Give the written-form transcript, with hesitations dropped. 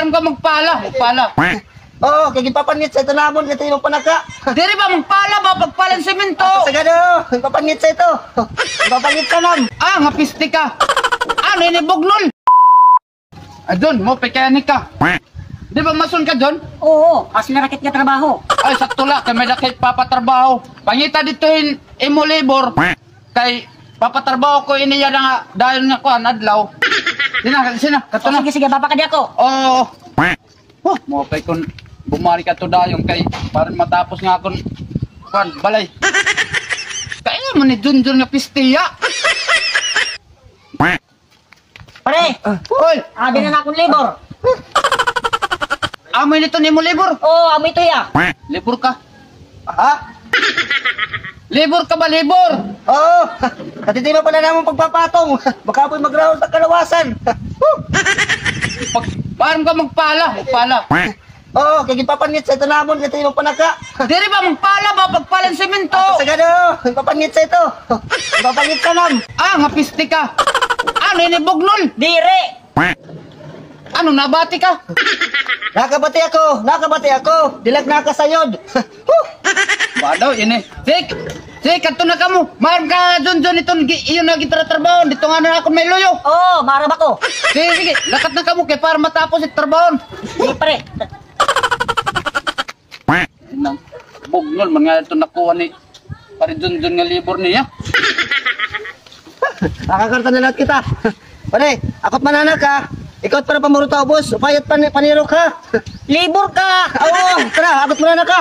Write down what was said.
Paano ka magpala? Oo, kaya gipapanit sa ito namon, ito yung panaka. Diri ba magpala ba pagpalan semento? Sagado, gipapanit sa ito. Gipapanit ka nam. Ah, nga piste ka. Ano ini bugnol? Adon mo pekanik ka. Di ba mason ka John? Oo, as narakit nga trabaho. Ay sakto la kay may dakit papatrabaho. Pangita ditohin imo labor kay papatrabaho ko iniya nga dahil nga kuan adlaw. Sina, kato na. Sige, papakadi ako. Oo. Oh, mo kay kun bumalik ka to dayong kay para matapos nga akong kuan balay. Kaya mo ni Junjun nga pistiya. Pare, Oy, abi na akong labor. amoy nito ni mo libur. Oo, amoy ito ya. Libur ka. Ha? Libur ka ba libur? Oo, katitima pa na naman pagpapatong. Baka po'y mag-round sa kalawasan. Paano ka magpala? Oo, kaya gipapanit sa ito namon, ito yung panaka. Diri ba magpala ba pagpalan semento? Sagado, gipapanit sa ito. Gipapanit ka nam. Ah, nga piste ka. Ano ini bugnol? Dire. Ano nabati ka? Nakabati ako. Dilag nakasayod. Ba daw ini. Sik, kanto na kamo. Maram ka Junjun itong iyon na gitratrabaho. Dito nga na ako may loyo. Oo, marab ako. Sige, lakat na kamo kay para matapos it trabaho. Sige, pare. Nang bugnol man nga ito nakuha ni pare Junjun nga libur niya. Nakakarta na lahat kita. Pare, ako't mananak ka. Ikaw para pamurutaw, boss. Upayat paniro ka. Labor ka. Oo, tara, ako't mananak ka.